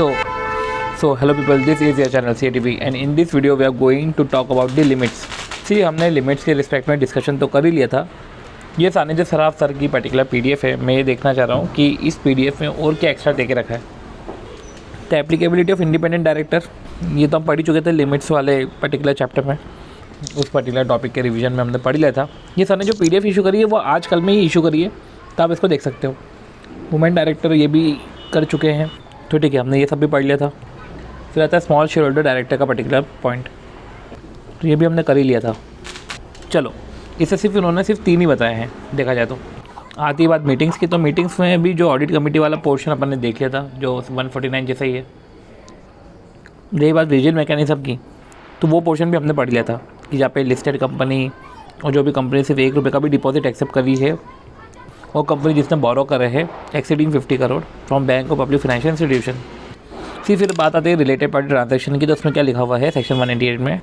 So hello people, this is your channel CATV and in this video we are going to talk about the limits. सी हमने limits के respect में discussion तो कर ही लिया था। ये सानिध्य सराफ सर की पर्टिकुलर पीडीएफ है। मैं ये देखना चाह रहा हूँ कि इस पीडीएफ में और क्या एक्स्ट्रा दे के रखा है। तो एप्लीकेबिलिटी ऑफ इंडिपेंडेंट डायरेक्टर, ये तो हम पढ़ ही चुके थे लिमिट्स वाले पर्टिकुलर चैप्टर में, उस पर्टिकुलर टॉपिक के रिवीजन में हमने पढ़ लिया था। ये सर ने जो पीडीएफ इशू करी है वो आज कल में ही इशू करी है, तो आप इसको देख सकते हो। वुमेन डायरेक्टर ये भी कर चुके हैं, तो ठीक है, हमने ये सब भी पढ़ लिया था। फिर आता है स्मॉल शेयर होल्डर डायरेक्टर का पर्टिकुलर पॉइंट, तो ये भी हमने कर ही लिया था। चलो, इससे सिर्फ इन्होंने सिर्फ 3 ही बताए हैं देखा जाए तो। आती बात मीटिंग्स की, तो मीटिंग्स में भी जो ऑडिट कमेटी वाला पोर्शन अपन ने देख लिया था जो 149 जैसा ही है। रही बात रीजन मैकेनिज्म की, तो वो पोर्शन भी हमने पढ़ लिया था कि जहाँ पे लिस्टेड कंपनी और जो भी कंपनी सिर्फ 1 रुपये का भी डिपॉजिट एक्सेप्ट करी है, वो कंपनी जिसने बोरो करे है एक्सीडिंग 50 करोड़ फ्रॉम बैंक और पब्लिक फाइनेंशियल इंस्टीट्यूशन। फिर बात आती है रिलेटेड पार्टी ट्रांजैक्शन की, तो उसमें क्या लिखा हुआ है सेक्शन 198 में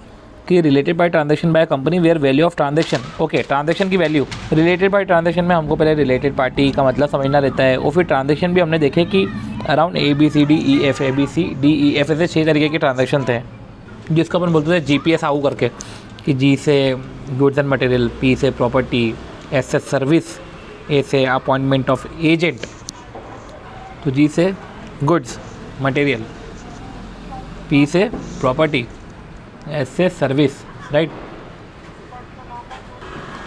कि related party transaction by company where value of transaction, okay, transaction की वैल्यू। रिलेटेड पार्टी ट्रांजैक्शन में हमको पहले रिलेटेड पार्टी का मतलब समझना रहता है, और फिर ट्रांजैक्शन भी हमने देखे कि अराउंड ABCDEF ऐसे 6 तरीके के ट्रांजैक्शन थे, जिसको अपन बोलते थे GPS आऊ करके, कि G से गुड्स एंड मटेरियल, P से प्रॉपर्टी, S से सर्विस, A से अपॉइंटमेंट ऑफ एजेंट, तो G से गुड्स मटेरियल, P से प्रॉपर्टी, S से सर्विस, राइट।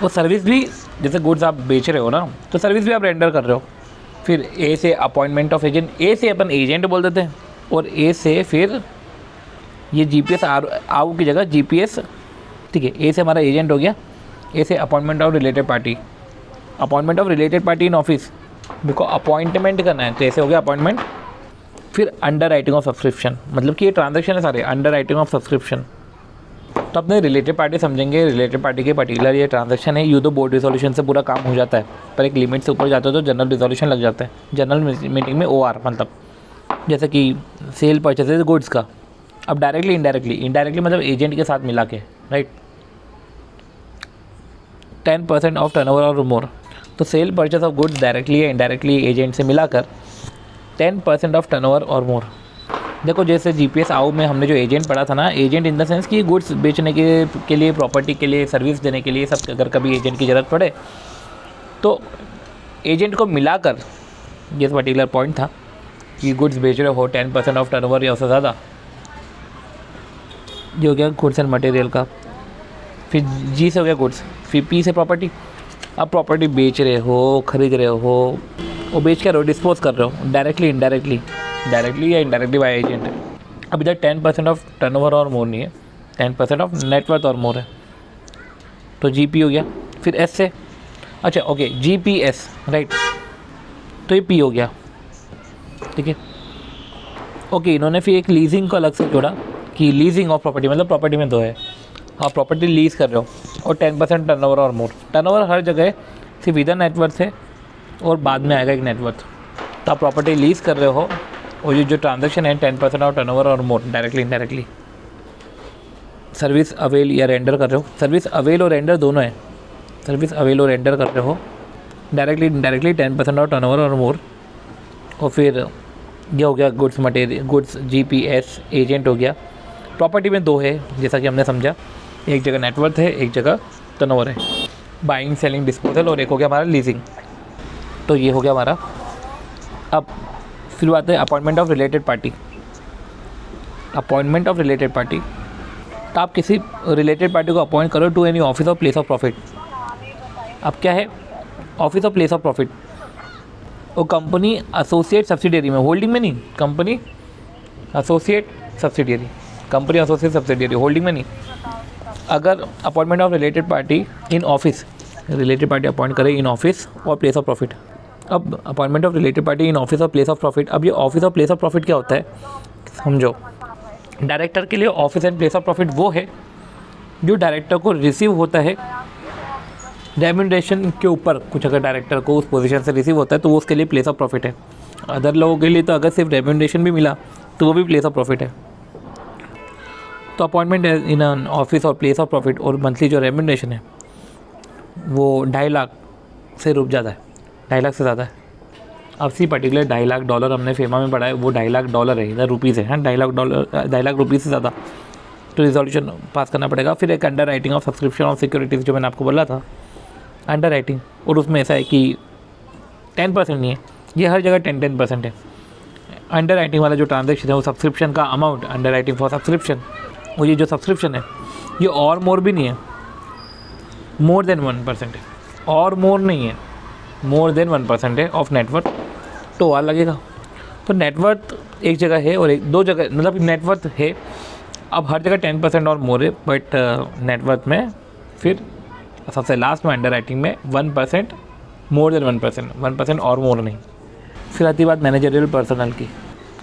और सर्विस भी जैसे गुड्स आप बेच रहे हो ना, तो सर्विस भी आप रेंडर कर रहे हो। फिर A से अपॉइंटमेंट ऑफ एजेंट, A से अपन एजेंट बोल देते हैं, और A से फिर ये GPS आऊ की जगह GPS, ठीक है। A से हमारा एजेंट हो गया, A से appointment of related party, appointment of related party in office, because appointment करना है, तो ऐसे हो गया अपॉइंटमेंट। फिर अंडर राइटिंग ऑफ सब्सक्रिप्शन, मतलब कि ये ट्रांजैक्शन है सारे अंडर राइटिंग ऑफ सब्सक्रिप्शन। तो अपने रिलेटेड पार्टी समझेंगे, रिलेटेड पार्टी के पर्टिकुलर ये ट्रांजैक्शन है। यूँ तो बोर्ड रिजोल्यूशन से पूरा काम हो जाता है, पर एक लिमिट से ऊपर जाते हो तो जनरल रिजोल्यूशन लग जाता है। जनरल मीटिंग में OR, मतलब जैसे कि सेल परचेजेज गुड्स का। अब डायरेक्टली इनडायरेक्टली मतलब एजेंट के साथ मिला के, राइट। 10% ऑफ टर्नओवर और मोर, तो cell purchase of goods directly या इनडायरेक्टली एजेंट से मिलाकर 10% ऑफ टर्नओवर और मोर। देखो जैसे GPS आऊ में हमने जो एजेंट पढ़ा था ना, एजेंट इन द सेंस कि गुड्स बेचने के लिए, प्रॉपर्टी के लिए, सर्विस देने के लिए, सब अगर कभी एजेंट की ज़रूरत पड़े तो एजेंट को मिलाकर ये पर्टिकुलर पॉइंट था कि गुड्स बेच रहे हो 10% ऑफ टर्नओवर या उससे ज़्यादा, ये हो गया गुड्स एंड मटेरियल का। फिर G से हो गया गुड्स, फिर P से प्रॉपर्टी। अब प्रॉपर्टी बेच रहे हो, खरीद रहे हो, वो बेच कर डिस्पोज कर रहे हो डायरेक्टली या इनडायरेक्टली बाय एजेंट। अब इधर 10% ऑफ टर्नओवर और मोर नहीं है, 10% ऑफ नेटवर्थ और मोर है, तो GP हो गया। फिर S से, अच्छा ओके, GPS, राइट, तो ये P हो गया, ठीक है। ओके, इन्होंने फिर एक लीजिंग को अलग से जोड़ा कि लीजिंग ऑफ प्रॉपर्टी, मतलब प्रॉपर्टी में 2 है, आप प्रॉपर्टी लीज कर रहे हो, और 10% टर्नओवर और मोर। टर्नओवर हर जगह है, सिर्फ इधर नेटवर्थ है और बाद में आएगा एक नेटवर्थ। तो आप प्रॉपर्टी लीज कर रहे हो, और ये जो ट्रांजैक्शन है 10% ऑफ टर्नओवर और मोर, डायरेक्टली इनडायरेक्टली। सर्विस अवेल या रेंडर कर रहे हो, सर्विस अवेल और रेंडर दोनों है, सर्विस अवेल और रेंडर कर रहे हो डायरेक्टली इनडायरेक्टली 10% ऑफ टर्नओवर और मोर। और फिर ये हो गया goods material, goods GPS agent हो गया। प्रॉपर्टी में 2 है जैसा कि हमने समझा, एक जगह नेटवर्थ है, एक जगह टर्नओवर है, बाइंग सेलिंग डिस्पोजल, और एक हो गया हमारा लीजिंग। तो ये हो गया हमारा। अब फिर बात है appointment of related party. Appointment of related party, तो आप किसी रिलेटेड पार्टी को अपॉइंट करो to any office of place of profit. अब क्या है office of place of profit, वो कंपनी एसोसिएट सब्सिडियरी में, होल्डिंग में नहीं, company associate subsidiary, company associate subsidiary, holding में नहीं। अगर appointment of related party in office, related party appoint करे इन ऑफिस और प्लेस ऑफ प्रॉफिट। अब appointment of related party in office और प्लेस ऑफ प्रॉफिट, अब ये ऑफिस और प्लेस ऑफ प्रॉफिट क्या होता है समझो। डायरेक्टर के लिए office and place of profit वो है जो डायरेक्टर को रिसीव होता है रेम्यूनरेशन के ऊपर, कुछ अगर डायरेक्टर को उस पोजीशन से रिसीव होता है तो वो उसके लिए प्लेस ऑफ प्रॉफिट है। अदर लोगों के लिए तो अगर सिर्फ रेम्यूनरेशन भी मिला तो वो भी प्लेस ऑफ प्रॉफिट है। तो अपॉइंटमेंट इन एन ऑफिस और प्लेस ऑफ प्रॉफिट, और मंथली जो रेम्यूनरेशन है वो 2.5 लाख से रुक जाता है, 2.5 लाख से ज़्यादा है। अब सी पर्टिकुलर $2.5 लाख हमने फेमा में पढ़ा है, वो $2.5 लाख है, इधर रुपीज़ है, हाँ $2.5 लाख रुपीज़ से ज़्यादा, तो रिजोल्यूशन पास करना पड़ेगा। फिर एक under writing of subscription of securities जो मैंने आपको बोला था, अंडर राइटिंग, और उसमें ऐसा है कि 10% नहीं है, ये हर जगह 10% है। अंडर राइटिंग वाला जो ट्रांजेक्शन है वो सब्सक्रिप्शन का amount, under writing for subscription, और ये जो सब्सक्रिप्शन है ये और मोर भी नहीं है, मोर देन 1% है, और मोर नहीं है, मोर देन 1% है ऑफ नेटवर्थ, तो और लगेगा। तो नेटवर्थ एक जगह है और एक दो जगह, मतलब नेटवर्थ है अब हर जगह 10% और मोर है, बट नेटवर्थ में फिर सबसे लास्ट में अंडर राइटिंग में 1%, मोर देन 1% और मोर नहीं। फिर आती बात मैनेजरियल पर्सनल की।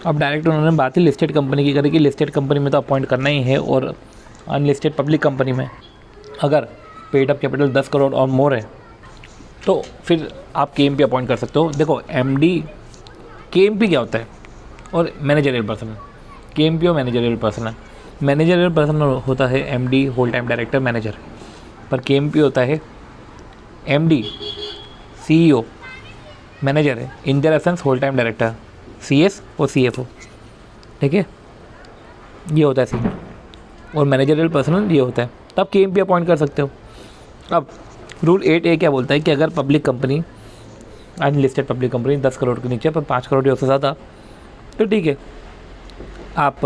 अब डायरेक्ट उन्होंने बात ही लिस्टेड कंपनी की करी कि लिस्टेड कंपनी में तो अपॉइंट करना ही है, और अनलिस्टेड पब्लिक कंपनी में अगर पेड अप कैपिटल 10 करोड़ और मोर है तो फिर आप KMP अपॉइंट कर सकते हो। देखो MD KMP क्या होता है और मैनेजरियल पर्सनल, KMP और मैनेजरियल पर्सनल। मैनेजरियल पर्सनल होता है MD whole time director manager, पर KMP होता है MD CEO मैनेजर है, in their essence whole time director CS और CFO, ठीक है, ये होता है सीन। और मैनेजरियल पर्सनल ये होता है, तब KMP अपॉइंट कर सकते हो। अब रूल 8A क्या बोलता है कि अगर public company, unlisted public company 10 crore के नीचे पर 5 करोड़ या उससे ज़्यादा, तो ठीक है आप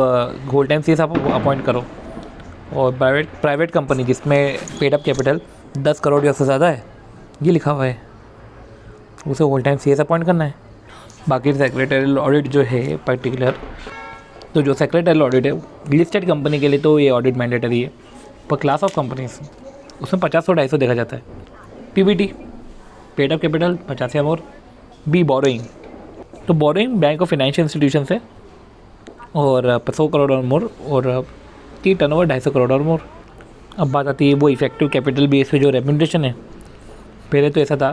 होल टाइम CS आप अपॉइंट करो। और प्राइवेट कंपनी जिसमें पेड अप कैपिटल 10 करोड़ या उससे ज़्यादा है, ये लिखा हुआ है, उसे होल टाइम CS अपॉइंट करना है। बाकी सेक्रेटरियल ऑडिट जो है पर्टिकुलर, तो जो सेक्रेटरियल ऑडिट है लिस्टेड कंपनी के लिए तो ये ऑडिट मैंडेटरी है, पर क्लास ऑफ कंपनीज उसमें 50 और 250 देखा जाता है। PBT पेड अप कैपिटल 50 या मोर। B बोरोइंग, तो borrowing bank of financial institution से और 100 करोड़ और मोर, और T टर्नओवर 250 करोड़ और मोर। अब बात आती है वो इफेक्टिव कैपिटल बेस पे जो रेम्यूनरेशन है। पहले तो ऐसा था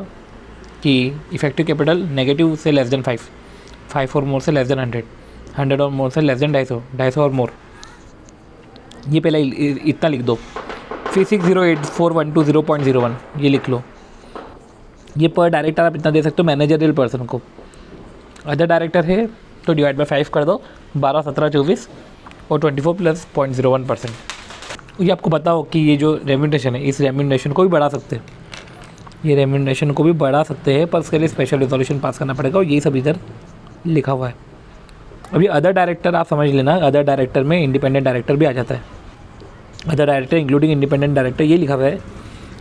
कि इफेक्टिव कैपिटल नेगेटिव से लेस देन 5 और मोर से लेस देन 100 और मोर से लेस देन 250 और मोर, ये पहले इतना लिख दो। फिर 608412 ये लिख लो, ये पर डायरेक्टर आप इतना दे सकते हो मैनेजरियल पर्सन को। अदर डायरेक्टर है तो डिवाइड बाय 5 कर दो, 12, 17, 24 और 24 प्लस 0.01%। ये आपको बताओ कि ये जो रेम्यूनरेशन है, इस रेम्यूनरेशन को भी बढ़ा सकते हैं, ये रेम्यूनरेशन को भी बढ़ा सकते हैं, पर उसके लिए स्पेशल रिजोल्यूशन पास करना पड़ेगा, और ये सब इधर लिखा हुआ है। अभी अदर डायरेक्टर आप समझ लेना, अदर डायरेक्टर में इंडिपेंडेंट डायरेक्टर भी आ जाता है। Other director including independent director, ये लिखा हुआ है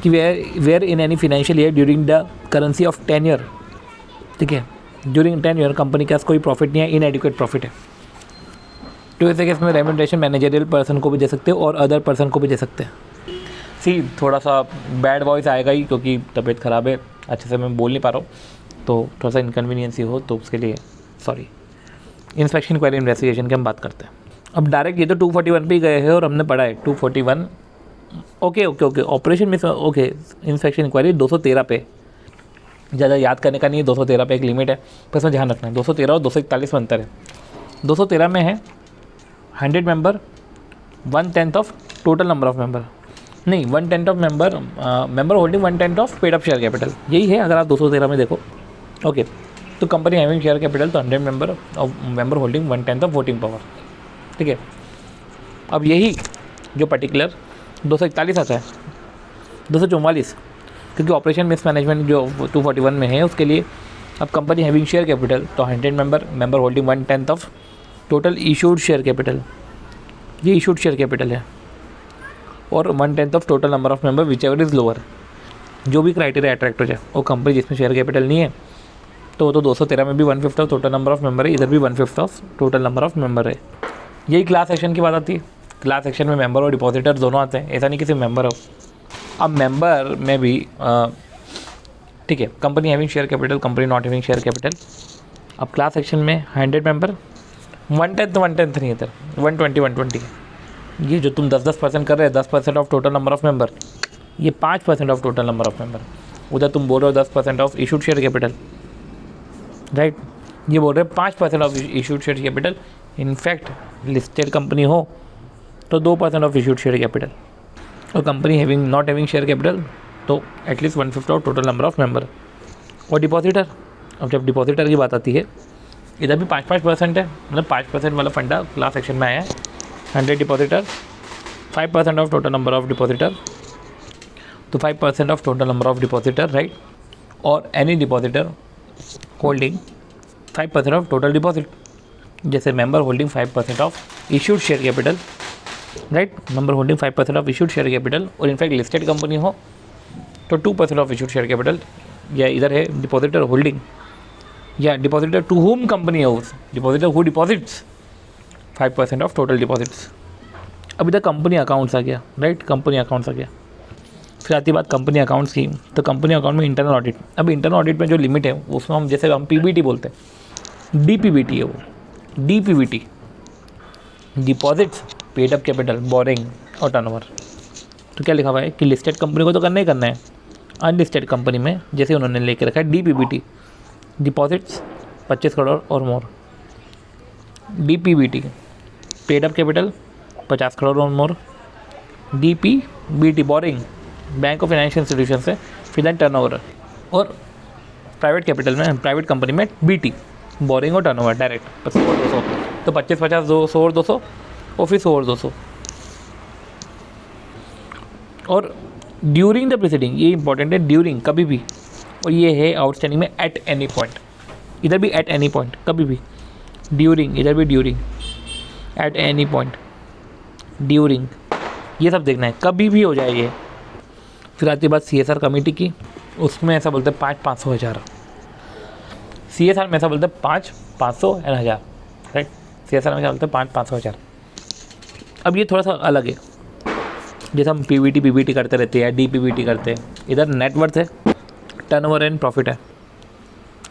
कि where in any financial year during the currency of 10 year, ठीक है, ड्यूरिंग 10 ईयर कंपनी के पास कोई प्रॉफिट नहीं है, इनएडिक्वेट प्रॉफिट है, तो ऐसे केस में रेम्यूनरेशन मैनेजरियल पर्सन को भी दे सकते हो और अदर पर्सन को भी दे सकते हैं। सी थोड़ा सा बैड वॉइस आएगा ही, क्योंकि तबीयत ख़राब है, अच्छे से मैं बोल नहीं पा रहा हूँ, तो थोड़ा सा इनकन्वीनियंस ही हो तो उसके लिए सॉरी। इंस्पेक्शन क्वेरी इन्वेस्टिगेशन की हम बात करते हैं। अब डायरेक्ट ये तो 241 पे ही गए हैं और हमने पढ़ा है 241, okay operation miss, okay inspection inquiry 213 पे, ज़्यादा याद करने का नहीं है, 213 पे एक लिमिट है, पर इसमें ध्यान रखना है 213 और 241 में अंतर है। 213 में है 100 member 1/10 of total number of member, नहीं 1/10 of member holding 1/10 of paid up share capital, यही है अगर आप 213 में देखो। ओके, तो कंपनी हैविंग शेयर कैपिटल तो 100 member of member holding 1/10 of voting power, ठीक है। अब यही जो पर्टिकुलर 241 आता है, 244, क्योंकि ऑपरेशन मिसमैनेजमेंट जो 241 में है उसके लिए अब कंपनी हैविंग शेयर कैपिटल तो 100 member holding 1/10 of total issued share capital, ये इशूड शेयर कैपिटल है, और 1/10 of total number of member which ever is lower, जो भी क्राइटेरिया अट्रैक्ट हो जाए। और कंपनी जिसमें शेयर कैपिटल नहीं है तो वो तो 213 में भी 1/5 of total number of member है, इधर भी 1/5 of total number of member है। यही क्लास एक्शन की बात आती है। क्लास एक्शन में मेंबर और डिपॉजिटर दोनों आते हैं, ऐसा नहीं कि सिर्फ मेंबर हो। अब मेंबर में भी ठीक है, company having share capital, company not having share capital. अब क्लास एक्शन में 100 मेंबर 1/10 नहीं इधर 120 ये जो तुम 10% कर रहे हो 10% of total number of member, ये 5% of total number of member. उधर तुम बोल रहे हो 10% of issued share capital, right, ये बोल रहे हैं 5% of issued share capital. In fact listed company हो तो 2% ऑफ इशूड शेयर कैपिटल, और company having not having share capital तो at least 1/5 of total number of member. और डिपॉजिटर अब जब डिपॉजिटर की बात आती है, इधर भी 5% है, मतलब 5% वाला फंडा क्लास सेक्शन में आया है। 100 depositor, 5% of total number of depositor, तो 5% of total number of depositor, right. और any depositor holding 5% of total deposit, जैसे member holding 5% of issued share capital, right. Member holding 5% of issued share capital, और in fact listed company हो तो 2% of issued share capital, या इधर है depositor holding या depositor to home company house, depositor who deposits 5% of total deposits. अब इधर company accounts आ गया, राइट, कंपनी अकाउंट्स आ गया। फिर आती बात कंपनी अकाउंट्स की, तो कंपनी अकाउंट में इंटरनल ऑडिट। अब इंटरनल ऑडिट में जो लिमिट है उसमें हम जैसे हम पीबीटी बोलते हैं, डीपीबीटी है वो, DPBT, deposits, paid up capital, borrowing और टर्नओवर। तो क्या लिखा हुआ है कि लिस्टेड कंपनी को तो करना ही करना है, अनलिस्टेड कंपनी में जैसे उन्होंने लेके रखा है डीपीबीटी, डिपॉजिट्स 25 करोड़ और more, DPBT, paid up capital 50 crore और more, DPBT borrowing bank of financial institution से, फिर दैन टर्नओवर। और प्राइवेट कैपिटल में, प्राइवेट कंपनी में बीटी, बोरिंग और टर्नओवर डायरेक्ट 25 और 200, तो 25, 50, 200 और 200 और फिर 100 और 200। और ड्यूरिंग द प्रीसीडिंग, ये इंपॉर्टेंट है, ड्यूरिंग कभी भी, और ये है आउटस्टैंडिंग में एट एनी पॉइंट, इधर भी एट एनी पॉइंट, कभी भी, ड्यूरिंग, इधर भी during, at any point, during, ये सब देखना है, कभी भी हो जाए ये। फिर आती है बात CSR कमेटी की, उसमें ऐसा बोलते हैं 500 हज़ार, CSR में ऐसा बोलते हैं 500 एंड 1000, राइट। CSR में क्या बोलते हैं 500 हज़ार। अब ये थोड़ा सा अलग है, जैसे हम PBT करते रहते हैं, DPBT करते हैं, इधर नेटवर्थ है, टर्नओवर एंड प्रॉफिट है,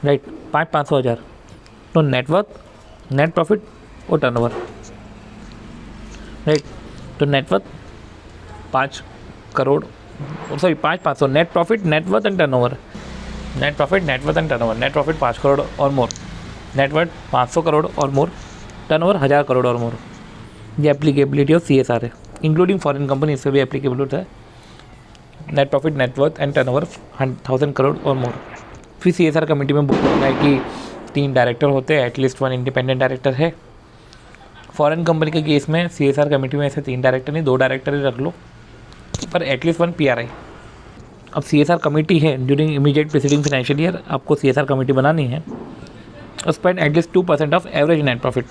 राइट। 500 हज़ार, तो नेटवर्थ, नेट प्रॉफिट और टर्नओवर, राइट। तो net worth 5 crore, sorry 500, net profit, net worth and turnover, net profit, net worth and turnover, net profit 5 crore और मोर, नेटवर्थ 500 करोड़ और मोर, टर्नओवर 1000 करोड़ और मोर। ये एप्लीकेबिलिटी ऑफ CSR है, इंक्लूडिंग फॉरेन कंपनी, इससे भी एप्लीकेबल होता है। Net profit, net worth and turnover 1000 crore और मोर। फिर CSR कमेटी में बोलना है कि 3 डायरेक्टर होते हैं, एटलीस्ट 1 इंडिपेंडेंट डायरेक्टर है। फॉरेन कंपनी के केस में CSR कमेटी में ऐसे 3 डायरेक्टर नहीं, 2 डायरेक्टर ही रख लो, पर एटलीस्ट 1 PRI। अब CSR कमेटी है, during immediate preceding financial year आपको CSR कमेटी बनानी है। Spend at least 2% of average net profit.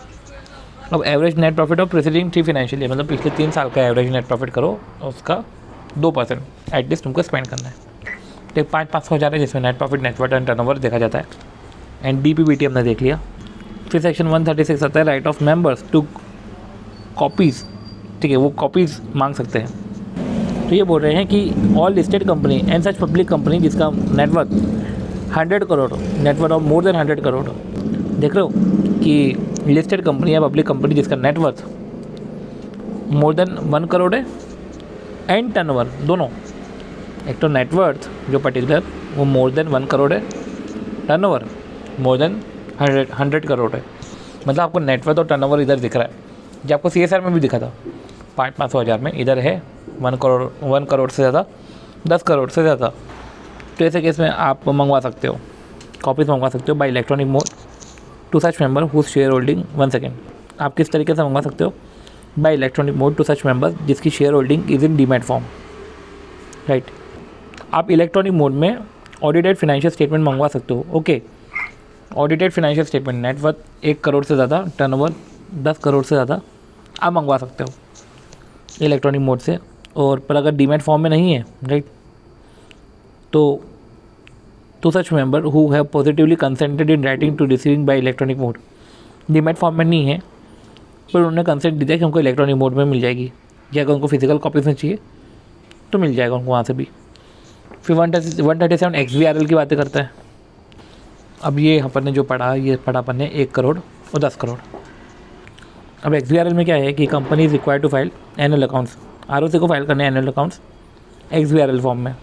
अब average net profit of preceding 3 financial year, मतलब पिछले 3 साल का एवरेज नेट प्रॉफिट करो, उसका 2% एटलीस्ट तुमको स्पेंड करना है। तो 500 हज़ार है, जिसमें net profit, net worth and turnover देखा जाता है, एंड DPBT हमने देख लिया। फिर सेक्शन 136 आता है right of members to copies, ठीक है, वो कॉपीज़ मांग सकते हैं। तो ये बोल रहे हैं कि all listed company and such public company जिसका net worth 100 crore, net worth of more than 100 crore, देख रहे हो कि लिस्टेड कंपनी या पब्लिक कंपनी जिसका नेटवर्थ मोर देन 1 करोड़ है एंड टर्नओवर, दोनों, एक तो नेटवर्थ जो पर्टिकुलर वो मोर देन 1 करोड़ है, टर्नओवर मोर देन 100 करोड़ है। मतलब आपको नेटवर्थ और टर्नओवर इधर दिख रहा है, जो आपको CSR में भी दिखा था 500 हज़ार में, इधर है 1 करोड़ से ज़्यादा, 10 करोड़ से ज़्यादा। तो ऐसे केस में आप मंगवा सकते हो, कॉपीज़ मंगवा सकते हो by electronic mode to such member whose share holding, 1 second, आप किस तरीके से मंगवा सकते हो, by electronic mode to such member जिसकी share holding is in demat form, right. आप इलेक्ट्रॉनिक मोड में ऑडिटेड फाइनेंशियल स्टेटमेंट मंगवा सकते हो, okay. Audited financial statement, net worth 1 crore से ज़्यादा, टर्नओवर 10 करोड़ से ज़्यादा आप मंगवा सकते हो इलेक्ट्रॉनिक मोड से। और पर अगर डीमैट फॉर्म में नहीं है, राइट, तो to such member who have positively consented in writing to receiving by electronic mode, demat form में नहीं है पर उन्होंने कंसेंट दिया कि हमको इलेक्ट्रॉनिक मोड में मिल जाएगी, या अगर उनको फिजिकल कॉपीज में चाहिए तो मिल जाएगा उनको वहाँ से भी। फिर 137 XBRL की बातें करता है। अब ये अपन ने जो पढ़ा, ये पढ़ा अपन ने 1 करोड़ और 10 करोड़। अब XBRL में क्या है कि company is required to file annual accounts, ROC को फाइल करने हैं एनुअल अकाउंट्स XBRL फॉर्म में।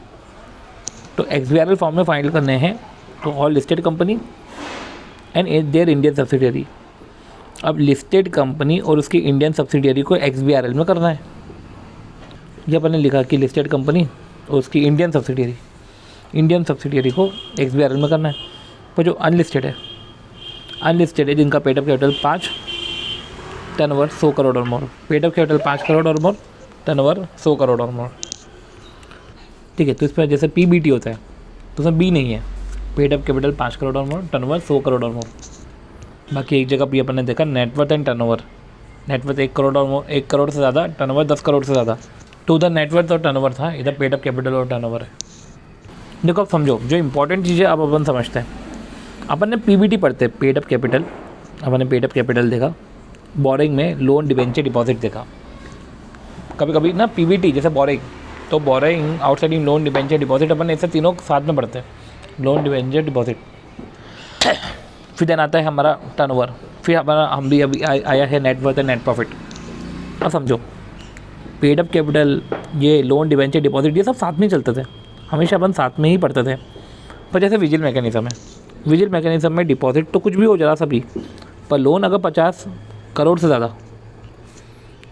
तो XBRL फॉर्म में फाइल करने हैं तो all listed company and their Indian subsidiary. अब लिस्टेड कंपनी और उसकी इंडियन सब्सिडियरी को XBRL में करना है। ये अपन ने लिखा कि लिस्टेड कंपनी और उसकी इंडियन सब्सिडियरी को XBRL में करना है। पर जो अनलिस्टेड है जिनका paid up capital 5, turnover 100 crore और मोर, पेड अप कैपिटल 5 करोड़ और मोर, टर्नओवर 100 करोड़ और मोर, ठीक है। तो इसमें जैसे पीबीटी होता है तो उसमें बी नहीं है, पेड अप कैपिटल 5 करोड़ और मोर, टर्नओवर 100 करोड़ और मोर। बाकी एक जगह भी अपन ने देखा net worth and turnover, net worth 1 crore और मोर, 1 करोड़ से ज़्यादा, टर्नओवर 10 करोड़ से ज़्यादा, तो उधर नेटवर्थ और टर्नओवर था, इधर पेड अप कैपिटल और टर्नओवर है। देखो अब समझो, जो इंपॉर्टेंट चीज़ें अब अपन समझते हैं। अपन ने पीबीटी पढ़ते, पेड अप कैपिटल, अपन ने पेड अप कैपिटल देखा, बोरिंग में लोन डिबेंचर डिपॉजिट देखा। कभी कभी ना पीबीटी जैसे बोरिंग, तो borrowing, outstanding loan, debenture, deposit, अपन ऐसे तीनों साथ में पढ़ते हैं, लोन, डिबेंचर, डिपॉजिट। फिर देन आता है हमारा टर्नओवर, फिर हमारा हम भी अभी आया है नेटवर्थ एंड नेट प्रॉफिट। अब समझो, पेड अप कैपिटल, ये लोन, डिबेंचर, डिपॉजिट, ये सब साथ में चलते थे, हमेशा अपन साथ में ही पढ़ते थे। पर जैसे विजिल मैकेनिज्म है, विजिल मैकेनिज्म में डिपॉजिट तो कुछ भी हो जरा सा भी, पर लोन अगर 50 करोड़ से ज़्यादा,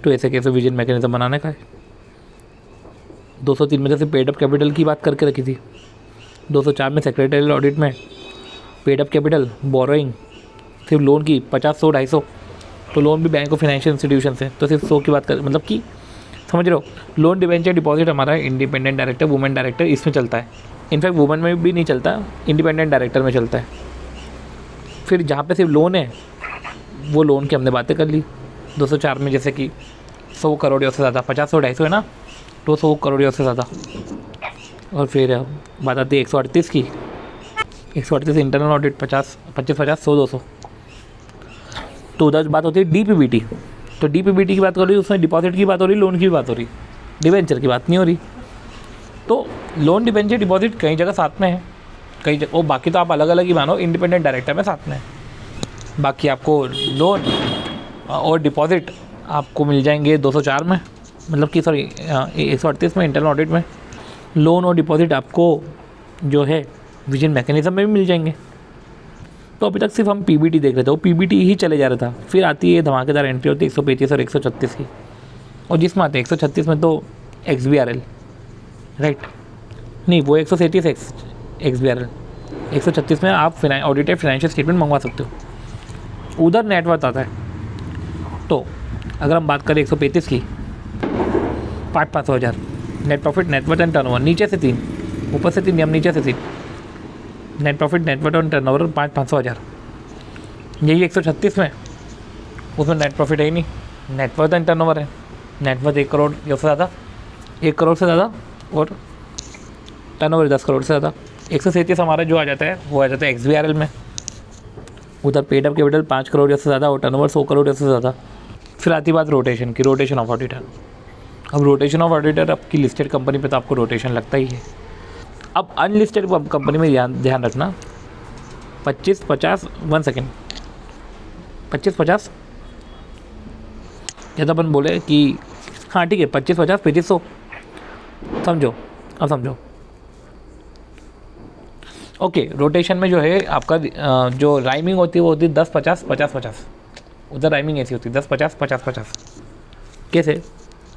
तो ऐसे कैसे विजिल मैकेनिज्म बनाने का है। 203 में जैसे पेड अप कैपिटल की बात करके रखी थी, 204 में सेक्रेटरियल ऑडिट में पेड अप कैपिटल, बोरोइंग, सिर्फ लोन की 50, 100, 250, तो लोन भी बैंक ऑफ फाइनेंशियल इंस्टीट्यूशन से, तो सिर्फ 100 की बात कर, मतलब कि समझ रहे हो। लोन, डिबेंचर, डिपॉजिट हमारा इंडिपेंडेंट डायरेक्टर, वुमेन डायरेक्टर, इसमें चलता है। इनफैक्ट वुमेन में भी नहीं चलता, इंडिपेंडेंट डायरेक्टर में चलता है। फिर जहाँ पे सिर्फ लोन है, वो लोन की हमने बातें कर ली 204 में, जैसे कि 100 करोड़ या उससे ज़्यादा, 50, 100, 250 है ना, तो 100 करोड़ या उससे ज़्यादा। और फिर बात आती है 138 की, 138 इंटरनल ऑडिट, 50, 25, 50, 100, 200। तो उधर बात होती है डीपीबीटी, तो डीपीबीटी की बात हो रही है, उसमें डिपॉजिट की बात हो रही, लोन की भी बात हो रही, डिबेंचर की बात नहीं हो रही। तो लोन, डिबेंचर, डिपॉजिट कई जगह साथ में है, कई जगह, और बाकी तो आप अलग अलग ही मानो, इंडिपेंडेंट डायरेक्टर में साथ में है। बाकी आपको लोन और डिपॉजिट आपको मिल जाएंगे 204 में, मतलब कि सॉरी 138 में इंटरनल ऑडिट में। लोन और डिपॉजिट आपको जो है विजन मैकेनिज्म में भी मिल जाएंगे। तो अभी तक सिर्फ हम पीबीटी देख रहे थे, वो पीबीटी ही चले जा रहा था। फिर आती है धमाकेदार एंट्री होती है 135 और 136 की, और जिसमें आते हैं 136 में तो XBRL, राइट, नहीं वो 137 XBRL, 136 में आप ऑडिटेड फाइनेंशियल स्टेटमेंट मंगवा सकते हो, उधर नेटवर्थ आता है। तो अगर हम बात करें 135 की, 500 हज़ार net profit, net worth and turnover, नीचे से 3, ऊपर से 3, हम नीचे से 3, नेट प्रॉफिट, नेटवर्थ और टर्नओवर 500 हज़ार। यही 136 में, उसमें नेट प्रॉफिट है ही नहीं, नेटवर्थ एंड टर्नओवर है, नेटवर्थ 1 करोड़ या उससे ज़्यादा, 1 करोड़ से ज़्यादा, और टर्नओवर 10 करोड़ से ज़्यादा। 137 हमारा जो आ जाता है वो आ जाता है XBRL में, उधर पेड अप कैपिटल 5 करोड़ या उससे ज़्यादा, और टर्नओवर 100 करोड़ या उससे ज़्यादा। फिर आती बात रोटेशन की, रोटेशन ऑफ ऑडिटर। अब रोटेशन ऑफ ऑडिटर, आपकी लिस्टेड कंपनी पे तो आपको रोटेशन लगता ही है। अब अनलिस्टेड कंपनी में ध्यान रखना, 25, 50, 1 सेकेंड, 25, 50, या तो अपन बोले कि हाँ ठीक है 25, 50, 35, 100, समझो, अब समझो। ओके, रोटेशन में जो है आपका जो राइमिंग होती है वो होती है 10, 50, 50, 50, उधर राइमिंग ऐसी होती है 10, 50, 50, 50। कैसे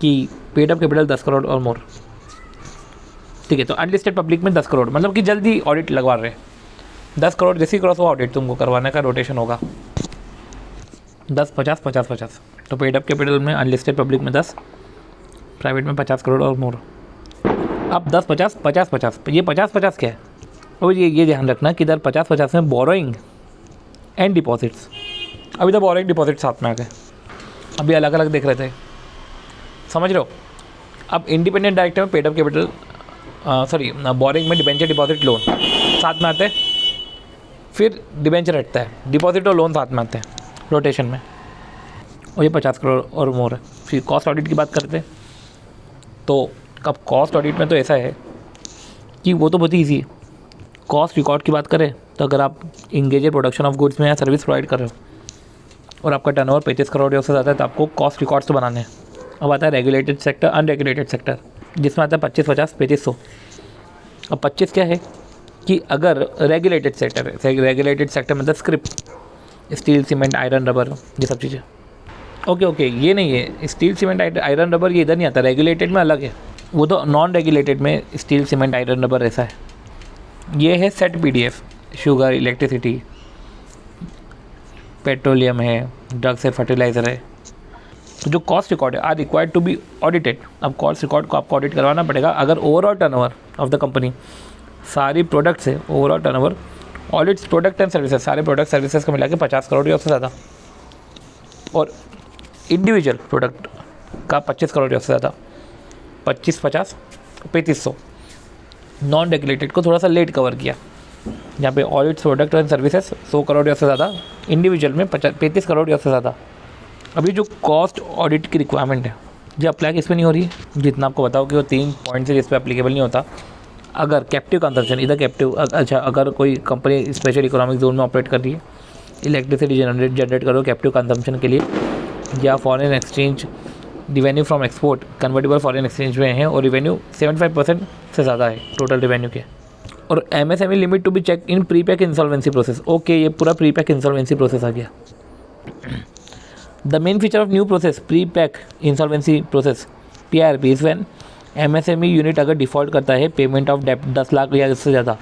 कि पेड अप कैपिटल 10 करोड़ और मोर, ठीक है। तो अनलिस्टेड पब्लिक में 10 करोड़, मतलब कि जल्दी ऑडिट लगवा रहे हैं, 10 करोड़ जैसी क्रॉस हुआ ऑडिट तुमको करवाने का, रोटेशन होगा 10, 50, 50, 50। तो पेड अप कैपिटल में अनलिस्टेड पब्लिक में 10, प्राइवेट में 50 करोड़ और मोर। अब 10, 50, 50, 50, ये 50, 50 क्या है? और ये ध्यान रखना कि इधर 50, 50 में बोरोइंग एंड डिपॉजिट्स, अभी तो बोरोइंग डिपॉजिट साथ में आ गए, अभी अलग अलग देख रहे थे, समझ रहे हो। अब इंडिपेंडेंट डायरेक्टर में paid up capital, sorry boring में डिबेंचर, डिपॉजिट, लोन साथ में आते हैं, फिर डिबेंचर हटता है, डिपॉजिट और लोन साथ में आते हैं रोटेशन में, और ये 50 करोड़ और मोर है। फिर कॉस्ट ऑडिट की बात करते हैं, तो अब कॉस्ट ऑडिट में तो ऐसा है कि वो तो बहुत ही ईजी है। कॉस्ट रिकॉर्ड की बात करें तो अगर आप इंगेज प्रोडक्शन ऑफ गुड्स में या सर्विस प्रोवाइड कर रहे हो और आपका टर्नओवर 35 करोड़ या उससे ज़्यादा है, तो आपको कॉस्ट रिकॉर्ड्स तो बनाने हैं। अब आता है रेगुलेटेड सेक्टर, अनरेगुलेटेड सेक्टर, जिसमें आता है 25, 50, 35, 100। अब 25 क्या है कि अगर रेगुलेटेड सेक्टर है, रेगुलेटेड सेक्टर मतलब script, steel, cement, iron, rubber, ये सब चीज़ें। ओके, ये नहीं है स्टील, सीमेंट, आयरन, रबर, ये इधर नहीं आता, रेगुलेटेड में अलग है, वो तो नॉन रेगुलेटेड में स्टील, सीमेंट, आयरन, रबर ऐसा है। ये है set PDF, sugar, electricity, petroleum है, ड्रग्स है, फर्टिलाइज़र है। तो जो कॉस्ट रिकॉर्ड है are required to be audited. अब कॉस्ट रिकॉर्ड को आपको ऑडिट करवाना पड़ेगा। अगर overall turnover of the company, सारी प्रोडक्ट्स है, overall turnover, audits product and services, सारे प्रोडक्ट सर्विसेज को मिला के 50 करोड़ या उससे ज़्यादा, और इंडिविजुअल प्रोडक्ट का 25 करोड़ या उससे ज़्यादा, 25, 50, 3500। नॉन रेगुलेटेड को थोड़ा सा लेट कवर किया, यहाँ पे audits product and services 100 crore या उससे ज़्यादा, इंडिविजुअल में 35 करोड़ या उससे ज़्यादा। अभी जो कॉस्ट ऑडिट की रिक्वायरमेंट है ये अप्लाई किस पे नहीं हो रही है, जितना आपको बताओ कि वो 3 पॉइंट्स है जिस पे एप्लीकेबल नहीं होता। अगर कैप्टिव कंजम्पशन, इधर कैप्टिव, अच्छा अगर कोई कंपनी स्पेशल इकोनॉमिक जोन में ऑपरेट कर रही है, इलेक्ट्रिसिटी जनरेट करो कैप्टिव कंजम्पशन के लिए, या foreign exchange revenue from export convertible foreign exchange में है और रिवेन्यू 75% से ज़्यादा है टोटल रिवेन्यू के। और MSME limit to be check in pre pack insolvency process. Okay, ये पूरा प्री पैक इंसॉल्वेंसी प्रोसेस आ गया। The main feature of new process pre pack insolvency process PIRP is when MSME unit अगर default करता है payment of डेप्ट 10 लाख या उससे ज़्यादा,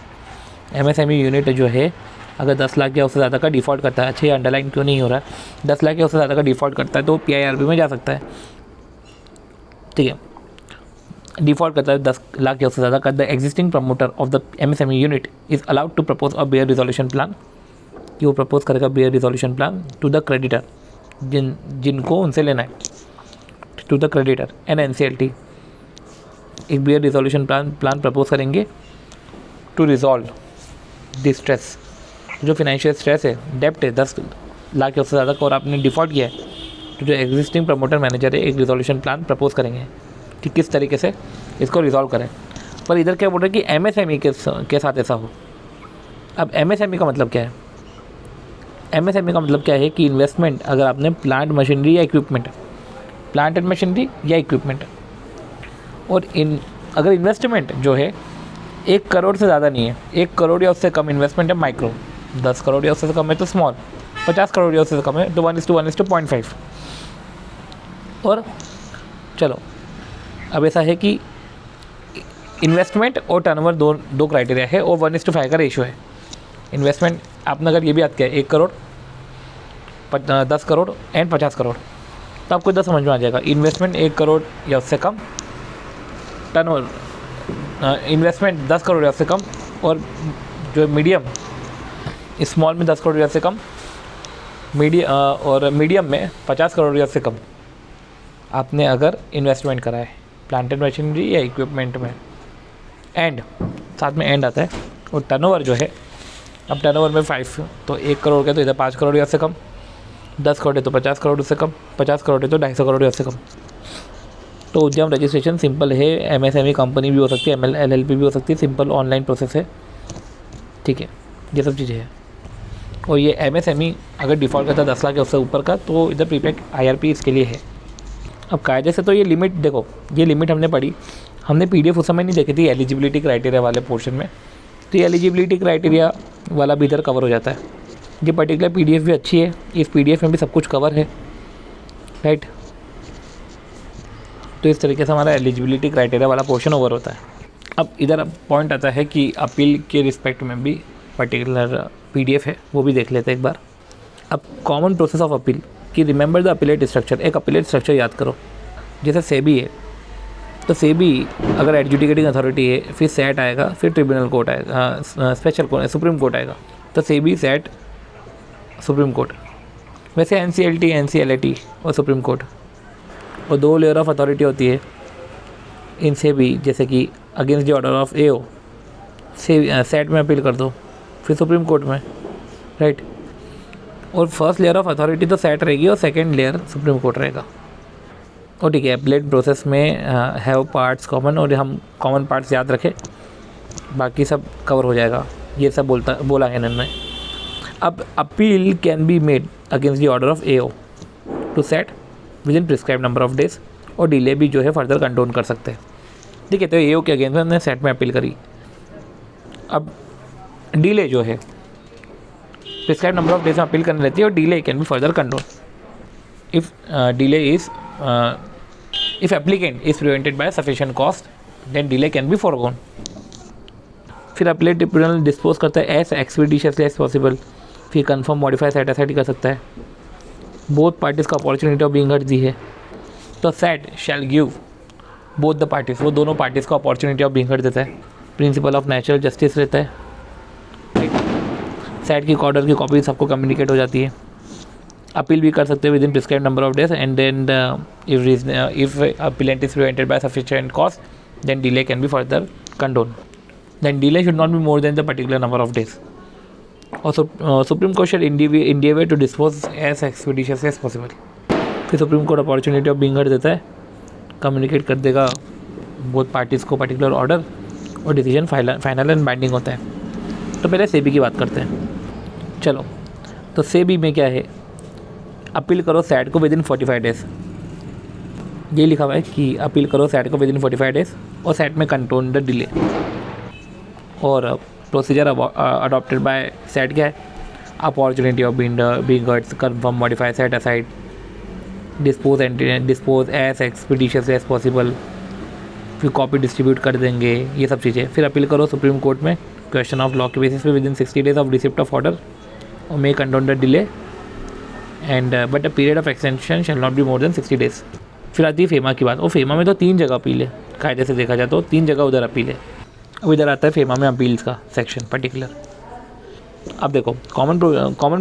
MSME यूनिट जो है अगर 10 लाख या उससे ज़्यादा का डिफ़ॉल्ट करता है, अच्छा ये अंडरलाइन क्यों नहीं हो रहा है, 10 लाख या उससे ज़्यादा का डिफ़ॉल्ट करता है तो PIRP में जा सकता है, ठीक है। डिफ़ॉल्ट करता है 10 लाख या उससे ज़्यादा का, the existing promoter of the MSME unit is allowed to propose a bare resolution plan, कि वो प्रपोज करेगा bare resolution plan to the creditor, जिनको उनसे लेना है, to the creditor and NCLT एक बेयर रिजोल्यूशन प्लान प्रपोज करेंगे to resolve this stress, जो फिनेंशियल स्ट्रेस है, डेप्ट है 10 लाख या उससे ज़्यादा का और आपने डिफ़ॉल्ट किया है, तो जो एग्जिस्टिंग प्रमोटर मैनेजर है एक रिजोल्यूशन प्लान प्रपोज करेंगे कि किस तरीके से इसको रिजॉल्व करें। पर इधर क्या बोल रहे हैं कि MSME के साथ ऐसा हो। अब MSME का मतलब क्या है, MSME का मतलब क्या है कि इन्वेस्टमेंट अगर आपने प्लांट मशीनरी या इक्विपमेंट, प्लांट एंड मशीनरी या इक्विपमेंट, और अगर इन्वेस्टमेंट जो है 1 करोड़ से ज़्यादा नहीं है, 1 करोड़ या उससे कम इन्वेस्टमेंट है माइक्रो, 10 करोड़ या उससे कम है तो स्मॉल, 50 करोड़ या उससे कम है तो 1:1:0.5। और चलो अब ऐसा है कि इन्वेस्टमेंट और टर्नओवर दो क्राइटेरिया है और 1:5 का रेशियो है। इन्वेस्टमेंट आपने अगर ये भी याद किया 1 करोड़, 10 करोड़ एंड 50 करोड़, तो आपको इधर समझ में आ जाएगा। इन्वेस्टमेंट 1 करोड़ या उससे कम, टर्नओवर इन्वेस्टमेंट 10 करोड़ या उससे कम, और जो मीडियम स्मॉल में 10 करोड़ या उससे कम, और मीडियम में 50 करोड़ या उससे कम आपने अगर इन्वेस्टमेंट करा है प्लांट एंड मशीनरी या इक्विपमेंट में, एंड साथ में एंड आता है। और टर्नओवर जो है, अब टर्नओवर में 5 तो 1 करोड़ का तो इधर 5 करोड़ या उससे कम, 10 करोड़ है तो 50 करोड़ उससे कम, 50 करोड़ है तो 250 करोड़ या उससे कम। तो उद्यम रजिस्ट्रेशन सिंपल है, MSME कंपनी भी हो सकती है, LLP भी हो सकती है, सिंपल ऑनलाइन प्रोसेस है, ठीक है, ये सब चीज़ें हैं। और ये MSME अगर डिफ़ॉल्ट करता है 10 लाख या उससे ऊपर का तो इधर प्रीपैक IRP इसके लिए है। अब कायदे से तो ये लिमिट देखो, ये लिमिट हमने पढ़ी, हमने PDF उस समय नहीं देखी थी एलिजिबिलिटी क्राइटेरिया वाले पोर्शन में, तो ये एलिजिबिलिटी क्राइटेरिया वाला भी इधर कवर हो जाता है। ये पर्टिकुलर PDF भी अच्छी है, इस PDF में भी सब कुछ कवर है, राइट। तो इस तरीके से हमारा एलिजिबिलिटी क्राइटेरिया वाला पोर्शन ओवर होता है। अब इधर पॉइंट आता है कि अपील के रिस्पेक्ट में भी पर्टिकुलर PDF है, वो भी देख लेते हैं एक बार। अब कॉमन प्रोसेस ऑफ अपील कि रिमेंबर द अपीलेट स्ट्रक्चर, एक अपीलेट स्ट्रक्चर याद करो। जैसे सेबी है तो सेबी अगर एडजुडिकेटिंग अथॉरिटी है, फिर सेट आएगा, फिर ट्रिब्यूनल कोर्ट आएगा, स्पेशल कोर्ट, सुप्रीम कोर्ट आएगा, तो सेबी, सेट, सुप्रीम कोर्ट। वैसे NCLT, NCLAT और सुप्रीम कोर्ट, और 2 लेयर ऑफ अथॉरिटी होती है इनसे भी, जैसे कि against the order of AO से सेट में अपील कर दो, फिर सुप्रीम कोर्ट में, राइट। और फर्स्ट लेयर ऑफ अथॉरिटी तो सेट रहेगी और सेकंड लेयर सुप्रीम कोर्ट रहेगा। और ठीक है, अपीलेट प्रोसेस में हैव पार्ट्स कॉमन, और हम कॉमन पार्ट्स याद रखें, बाकी सब कवर हो जाएगा। ये सब बोला है इन्होंने। अब appeal can be made against the order of AO to set within prescribe number of days, और डिले भी जो है फर्दर कंट्रोल कर सकते हैं, ठीक है। तो AO के अगेंस्ट में हमने सेट में अपील करी। अब डिले जो है प्रिस्क्राइब नंबर ऑफ डेज में अपील करनी रहती है, और delay can be further control if delay is if applicant is prevented by sufficient cost, then delay can be foregone. फिर अपीलेट ट्रिब्यूनल डिस्पोज करता है एज एक्सपीडिशियसली एज पॉसिबल, फिर confirm modify set aside कर सकता है। Both parties का opportunity of being heard दी है, तो set shell give both the parties, वो दोनों पार्टीज़ को अपॉर्चुनिटी ऑफ बीइंग हर्ड देता है। प्रिंसिपल ऑफ नेचुरल जस्टिस रहता है। सेट की ऑर्डर की कॉपी सबको कम्युनिकेट हो जाती है। अपील भी कर सकते हैं within prescribed number of days, and then if appellant is prevented by sufficient cause then delay can be further condone. Then delay should not be more than the particular number of days. और Supreme Court should endeavour to dispose as expeditiously as possible. फिर Supreme Court opportunity of being heard देता है, communicate कर देगा both parties को particular order, और decision final and binding होता है। तो पहले सेबी की बात करते हैं। चलो, तो सेबी में क्या है, अपील करो सेट को विद इन 45 डेज। ये लिखा हुआ है कि अपील करो सेट को विद इन 45 डेज, और सेट में कंट्रोल द डिले। और प्रोसीजर अडॉप्टेड बाय सेट क्या है, opportunity of being heard, confirm modify set aside, dispose as expeditiously as possible, फिर कॉपी डिस्ट्रीब्यूट कर देंगे, ये सब चीज़ें। फिर अपील करो सुप्रीम कोर्ट में क्वेश्चन ऑफ लॉ के बेसिस पे within 60 days of receipt of order, और may condone the delay and but a period of extension shall not be more then 60 days. फिर आती है फेमा की बात। और फेमा में तो 3 जगह अपील है, कायदे से देखा जाए तो 3 जगह उधर अपील है। अब इधर आता है फेमा में अपील्स का सेक्शन पर्टिकुलर। अब देखो कॉमन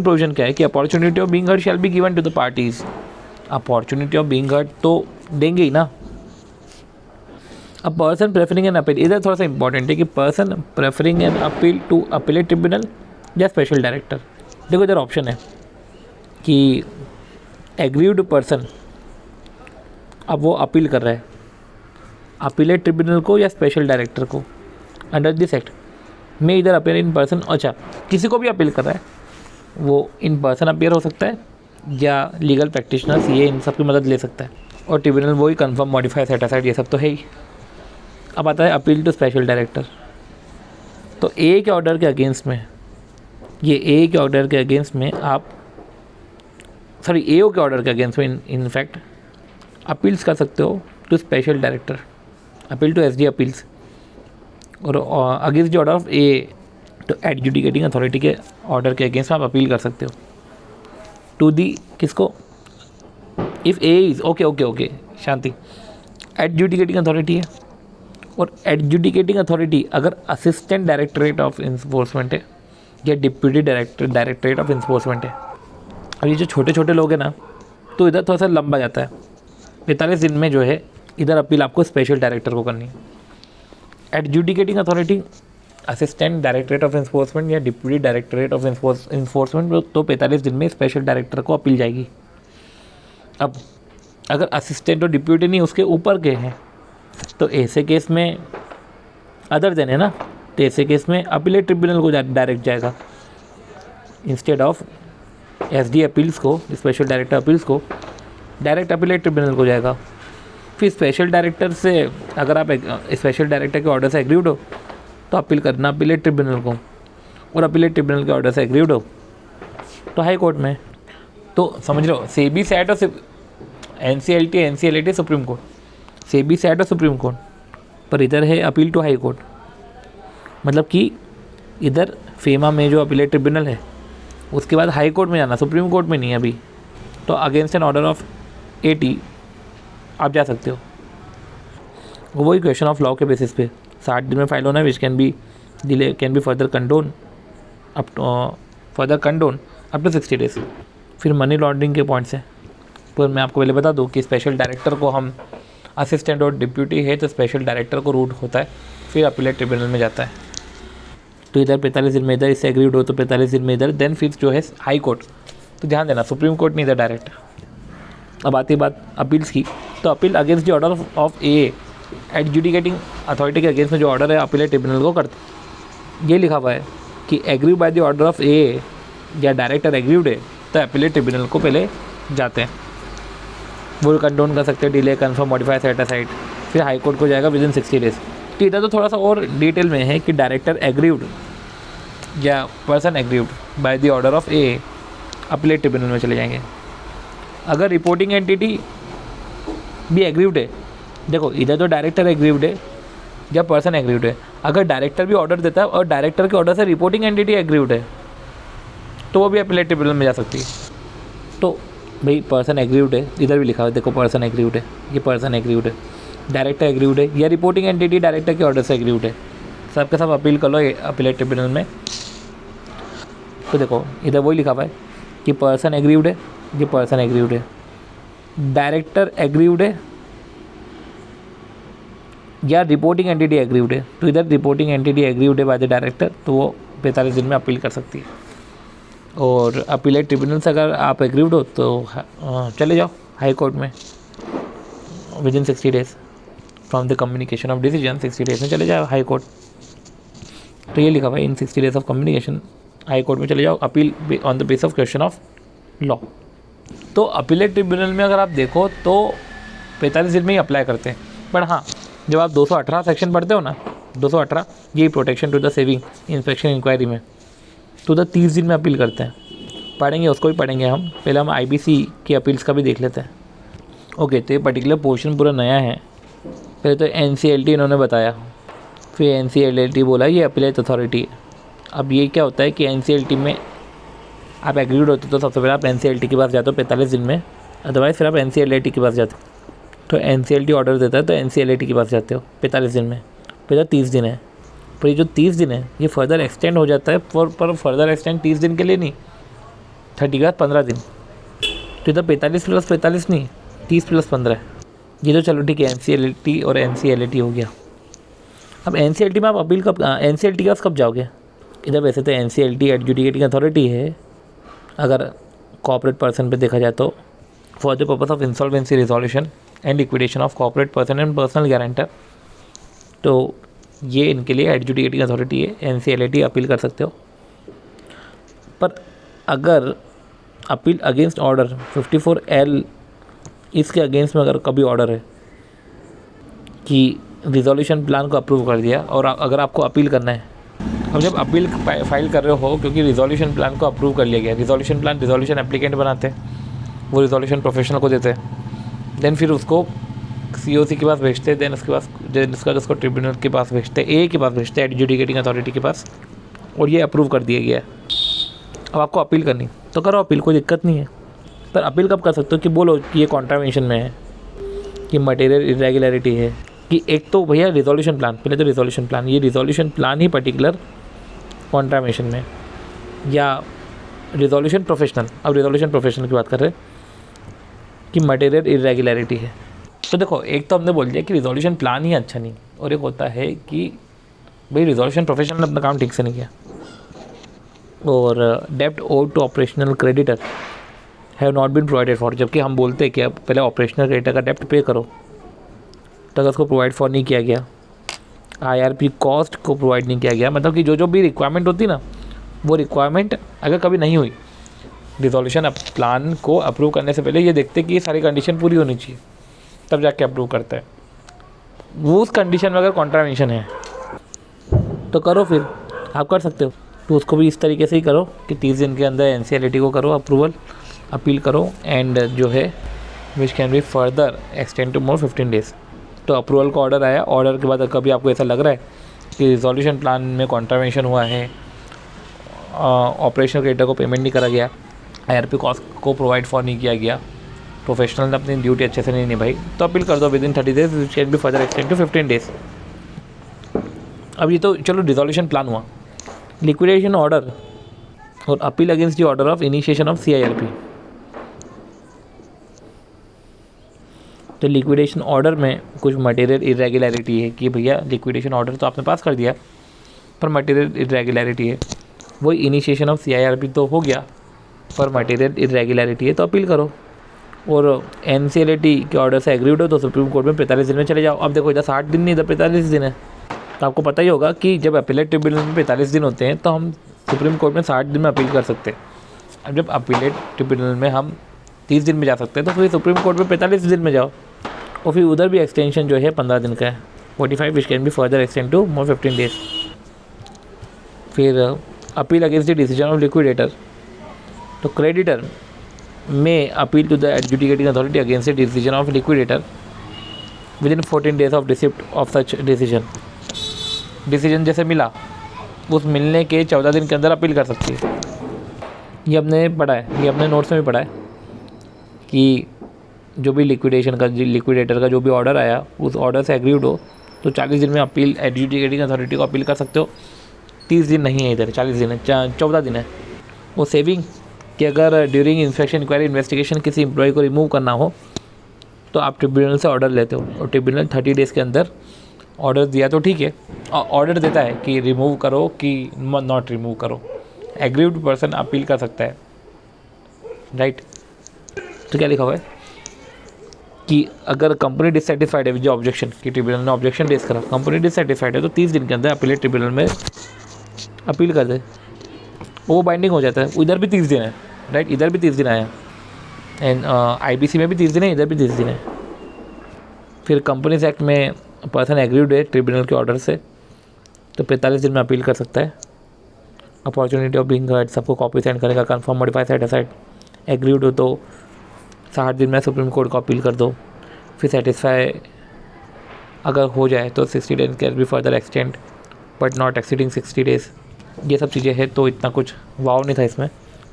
प्रोविजन क्या है कि opportunity of being heard shall be given to the parties. Opportunity of being heard तो देंगे ही ना। अब पर्सन प्रेफरिंग एन अपील, इधर थोड़ा सा इंपॉर्टेंट है कि person preferring an appeal to appellate tribunal या स्पेशल डायरेक्टर। देखो इधर ऑप्शन है कि एग्रीव्ड पर्सन, अब वो अपील कर रहा है अपीलेट ट्रिब्यूनल को या स्पेशल डायरेक्टर को अंडर दिस एक्ट में, इधर अपेयर इन पर्सन। अच्छा, किसी को भी अपील कर रहा है, वो इन पर्सन अपेयर हो सकता है या लीगल प्रैक्टिशनर्स, ये इन सब की मदद ले सकता है। और ट्रिब्यूनल वही कंफर्म मॉडिफाई सेट असाइड, ये सब तो है ही। अब आता है अपील टू स्पेशल डायरेक्टर। तो ए के ऑर्डर के अगेंस्ट में, ये ए के ऑर्डर के अगेंस्ट में आप एओ के ऑर्डर के अगेंस्ट में इनफैक्ट अपील्स कर सकते हो to special director, appeal to SD appeals. और against the order of A तो एडजुडिकेटिंग अथॉरिटी के ऑर्डर के अगेंस्ट में आप अपील कर सकते हो टू दी किसको, इफ़ ए इज़ ओके शांति, एडजुडिकेटिंग अथॉरिटी है। और एडजुडिकेटिंग अथॉरिटी अगर असिस्टेंट डायरेक्टरेट ऑफ इन्फोर्समेंट है या डिप्यूटी डायरेक्टरेट ऑफ इन्फोर्समेंट है। अब ये जो छोटे छोटे लोग हैं ना, तो इधर थोड़ा सा लंबा जाता है। 45 दिन में जो है इधर अपील आपको स्पेशल डायरेक्टर को करनी है। Adjudicating authority assistant directorate of enforcement या डिप्यूटी डायरेक्टरेट ऑफ इन्फोर्समेंट, तो 45 दिन में स्पेशल डायरेक्टर को अपील जाएगी। अब अगर असिस्टेंट और डिप्यूटी नहीं उसके ऊपर के हैं, तो ऐसे केस में अदर देन है ना, तो ऐसे केस में अपीलेट ट्रिब्यूनल को डायरेक्ट जाएगा इंस्टेड ऑफ एसडी अपील्स को, स्पेशल डायरेक्टर अपील्स को डायरेक्ट अपीलेट ट्रिब्यूनल को जाएगा। फिर स्पेशल डायरेक्टर से अगर आप स्पेशल डायरेक्टर के ऑर्डर से एग्रीड हो तो अपील करना अपीलेट ट्रिब्यूनल को, और अपीलेट ट्रिब्यूनल के ऑर्डर से एग्रीड हो तो हाई कोर्ट में। तो समझ लो सेबी सेट और NCLT NCLT supreme court, SEBI set और सुप्रीम कोर्ट, पर इधर है अपील टू हाई कोर्ट। मतलब कि इधर फेमा में जो अपीलेट ट्रिब्यूनल है उसके बाद हाई कोर्ट में जाना, सुप्रीम कोर्ट में नहीं है अभी। तो against an order of AT आप जा सकते हो। वही क्वेश्चन ऑफ लॉ के बेसिस पे 60 दिन में फाइल होना है, which can be delay can be further condone up to 60 days. फिर मनी लॉन्ड्रिंग के पॉइंट्स हैं, पर मैं आपको पहले बता दूं कि स्पेशल डायरेक्टर को हम असिस्टेंट और डिप्यूटी है तो स्पेशल डायरेक्टर को रूट होता है, फिर अपीलेट ट्रिब्यूनल में जाता है। तो इधर 45 दिन में इधर इससे एग्रीड हो तो 45 दिन में इधर, देन फिर जो है हाई कोर्ट। तो ध्यान देना सुप्रीम कोर्ट नहीं इधर डायरेक्ट। अब आती है बात अपील्स की, तो appeal against the order of A, adjudicating authority के अगेंस्ट में जो ऑर्डर है अपीलेट ट्रिब्यूनल को करते। ये लिखा हुआ है कि agree by the order of A या डायरेक्टर एग्रीड है तो अपीलेट ट्रिब्यूनल को पहले जाते हैं, वो कंडोन कर सकते हैं delay confirm modify set aside, फिर हाई कोर्ट को जाएगा विद इन 60 डेज। तो इधर तो थोड़ा सा और डिटेल में है कि डायरेक्टर एग्रीड या person agreed by the order of A appellate tribunal में चले जाएंगे। अगर रिपोर्टिंग एंटिटी भी एग्रीड है, देखो इधर तो डायरेक्टर एग्रीड है या पर्सन एग्रीड है, अगर डायरेक्टर भी ऑर्डर देता है और डायरेक्टर के ऑर्डर से रिपोर्टिंग एंटिटी एग्रीव्ड है तो वो भी अपीलेट ट्रिब्यूनल में जा सकती है। तो भाई पर्सन एग्रीव्ड है, इधर भी लिखा हुआ है देखो पर्सन एग्रीव्ड है, ये पर्सन एग्रीव्ड है, डायरेक्टर एग्रीव्ड है, या रिपोर्टिंग एंटिटी डायरेक्टर के ऑर्डर से एग्रीव्ड है, सब के सब अपील कर लो अपीलेट ट्रिब्यूनल में। तो देखो इधर वही लिखा हुआ है कि पर्सन एग्रीव्ड है, ये पर्सन एग्रीव्ड है, डायरेक्टर एग्रीव्ड है या रिपोर्टिंग एंटिटी एग्रीव्ड है। तो इधर रिपोर्टिंग एंटिटी एग्रीव्ड है बाय द डायरेक्टर, तो वो 45 दिन में अपील कर सकती है। और अपीलेट ट्रिब्यूनल से अगर आप एग्रीव्ड हो तो चले जाओ हाई कोर्ट में with in 60 days from the communication of decision. 60 days में चले जाओ हाई कोर्ट। तो ये लिखा हुआ है इन 60 days of communication high court में चले जाओ, appeal on the base of question of law. तो अपीलेट ट्रिब्यूनल में अगर आप देखो तो 45 दिन में ही अप्लाई करते हैं। पर हाँ, जब आप 218 सेक्शन पढ़ते हो ना, 218 ये protection to the saving inspection inquiry में, तो उधर 30 दिन में अपील करते हैं। पढ़ेंगे उसको भी पढ़ेंगे हम, पहले हम IBC की अपील्स का भी देख लेते हैं। ओके, तो ये पर्टिकुलर पोर्शन पूरा नया है। पहले तो NCLT इन्होंने बताया, फिर NCLT बोला ये अपीलेट अथॉरिटी है। अब ये क्या होता है कि NCLT में आप एग्रीड होते तो सबसे पहले आप NCLT के पास जाते हो 45 दिन में, अदरवाइज़ फिर आप NCLT के पास जाते हो। तो NCLT ऑर्डर देता है तो NCLT के पास जाते हो 45 दिन में, फिर 30 दिन है। पर ये जो 30 दिन है ये फर्दर एक्सटेंड हो जाता है, पर फर्दर एक्सटेंड 30 दिन के लिए नहीं, 30 के बाद 15 दिन। तो इधर 45 + 45 नहीं, 30 + 15। ये तो चलो ठीक है, NCLT और NCLT हो गया। अब NCLT में आप अपील कब, NCLT के पास कब जाओगे? इधर वैसे तो NCLT एडजुडिकेटिंग अथॉरिटी है अगर कॉर्पोरेट पर्सन पे देखा जाए तो, for the purpose of insolvency resolution and liquidation of corporate person and personal guarantor. तो ये इनके लिए एडजुडिकेटिंग अथॉरिटी है, NCLT अपील कर सकते हो। पर अगर अपील अगेंस्ट ऑर्डर 54L, इसके अगेंस्ट में अगर कभी ऑर्डर है कि रिजोल्यूशन प्लान को अप्रूव कर दिया और अगर आपको अपील करना है, अब जब अपील फाइल कर रहे हो क्योंकि रिजोल्यूशन प्लान को अप्रूव कर लिया गया, रिजोल्यूशन प्लान रिजोल्यूशन एप्लीकेंट बनाते हैं, वो रिजोल्यूशन प्रोफेशनल को देते हैं, देन फिर उसको COC के पास भेजते हैं, देन उसके पास उसको ट्रिब्यूनल के पास भेजते हैं, AA के पास भेजते हैं, एडजुडिकेटिंग अथॉरिटी के पास, और ये अप्रूव कर दिया गया है। अब आपको अपील करनी तो करो अपील, कोई दिक्कत नहीं है। पर अपील कब कर सकते हो कि बोलो कि ये कॉन्ट्रावेंशन में है, कि मटेरियल इरेगुलरिटी है, कि एक तो भैया रिजोल्यूशन प्लान, पहले तो रिजोल्यूशन प्लान, ये रिजोल्यूशन प्लान ही पर्टिकुलर कॉन्ट्रावेंशन में, या रिजोल्यूशन प्रोफेशनल, अब रिजोल्यूशन प्रोफेशनल की बात कर रहे हैं कि मटेरियल इरेगुलरिटी है। तो देखो एक तो हमने बोल दिया कि रिजोल्यूशन प्लान ही अच्छा नहीं, और एक होता है कि भाई रिजोल्यूशन प्रोफेशनल ने अपना काम ठीक से नहीं किया, और डेप्ट owed to operational creditor have not been provided for, जबकि हम बोलते हैं कि अब पहले ऑपरेशनल क्रेडिटर का डेप्ट पे करो, तो अगर उसको प्रोवाइड फॉर नहीं किया गया, IRP कॉस्ट को प्रोवाइड नहीं किया गया, मतलब कि जो भी रिक्वायरमेंट होती ना, वो रिक्वायरमेंट अगर कभी नहीं हुई, रिजोल्यूशन प्लान को अप्रूव करने से पहले ये देखते कि ये सारी कंडीशन पूरी होनी चाहिए, तब जाके अप्रूव करता है। वो उस कंडीशन में अगर कॉन्ट्रावेंशन है तो करो, फिर आप कर सकते हो। तो उसको भी इस तरीके से ही करो कि 30 दिन के अंदर NCLT को करो अप्रूवल, अपील करो, एंड जो है which can be further extend to more 15 days. तो अप्रूवल का ऑर्डर आया, ऑर्डर के बाद कभी आपको ऐसा लग रहा है कि रिजोल्यूशन प्लान में कॉन्ट्रावेंशन हुआ है, ऑपरेशनल क्रेडिटर को पेमेंट नहीं करा गया, IRP कॉस्ट को प्रोवाइड फॉर नहीं किया गया, प्रोफेशनल ने अपनी ड्यूटी अच्छे से नहीं निभाई, तो अपील कर दो within 30 days, which can be further extend to 15 days. अब ये तो चलो रिजोल्यूशन प्लान हुआ, लिक्विडेशन ऑर्डर और appeal against the order of initiation of CIRP। तो लिक्विडेशन ऑर्डर में कुछ मटेरियल इरेगुलरिटी है कि भैया लिक्विडेशन ऑर्डर तो आपने पास कर दिया पर मटेरियल इरेगुलरिटी है, वही इनिशिएशन ऑफ CIRP तो हो गया पर मटेरियल इरेगुलरिटी है, तो अपील करो। और NCLT के ऑर्डर से एग्रीड हो तो सुप्रीम कोर्ट में 45 दिन में चले जाओ। अब देखो इधर 60 दिन नहीं, इधर 45 दिन है, तो आपको पता ही होगा कि जब अपीलेट ट्रिब्यूनल में 45 दिन होते हैं तो हम सुप्रीम कोर्ट में 60 दिन में अपील कर सकते हैं। अब जब अपीलेट ट्रिब्यूनल में हम 30 दिन में जा सकते हैं तो फिर सुप्रीम कोर्ट में 45 दिन में जाओ, और फिर उधर भी एक्सटेंशन जो है 15 दिन का है, 45 which can be further extend to more 15 days. फिर appeal against the decision of liquidator, तो creditor may appeal to the adjudicating authority against the decision of liquidator within 14 days of receipt of such decision। Decision जैसे मिला, उस मिलने के 14 दिन के अंदर अपील कर सकती है। ये हमने पढ़ा है, ये अपने नोट्स में भी पढ़ा है कि जो भी लिक्विडेटर का जो भी ऑर्डर आया, उस ऑर्डर से एग्रीड हो तो 40 दिन में अपील एडजुडिकेटिंग अथॉरिटी को अपील कर सकते हो। 30 दिन नहीं है, इधर 40 दिन है, 14 दिन है। वो सेविंग कि अगर ड्यूरिंग इंस्पेक्शन इंक्वायरी इन्वेस्टिगेशन किसी एम्प्लॉय को रिमूव करना हो तो आप ट्रिब्यूनल से ऑर्डर लेते हो और ट्रिब्यूनल 30 डेज़ के अंदर ऑर्डर दिया तो ठीक है, ऑर्डर देता है कि रिमूव करो कि नॉट रिमूव करो। एग्रीव्ड पर्सन अपील कर सकता है, राइट। तो क्या लिखा हुआ है कि अगर कंपनी डिससेटिस्फाइड है विद ऑब्जेक्शन, कि ट्रिब्यूनल ने ऑब्जेक्शन रेज करा, कंपनी डिससेटिस्फाइड है तो 30 दिन के अंदर अपीलेट ट्रिब्यूनल में अपील कर दे, वो बाइंडिंग हो जाता है। इधर भी 30 दिन है, राइट, इधर भी 30 दिन आया, एंड IBC में भी 30 दिन है, इधर भी 30 दिन है। फिर कंपनीज एक्ट में पर्सन एग्रीड है ट्रिब्यूनल के ऑर्डर से तो 45 दिन में अपील कर सकता है। अपॉर्चुनिटी ऑफ बीइंग हर्ड, सबको कॉपी सेंड करेगा, confirm modify set aside, agreed हो तो 60 दिन में सुप्रीम कोर्ट को अपील कर दो। फिर सेटिस्फाई अगर हो जाए तो 60 days can be further extend but not exceeding 60 days. ये सब चीज़ें हैं, तो इतना कुछ वाव नहीं था इसमें।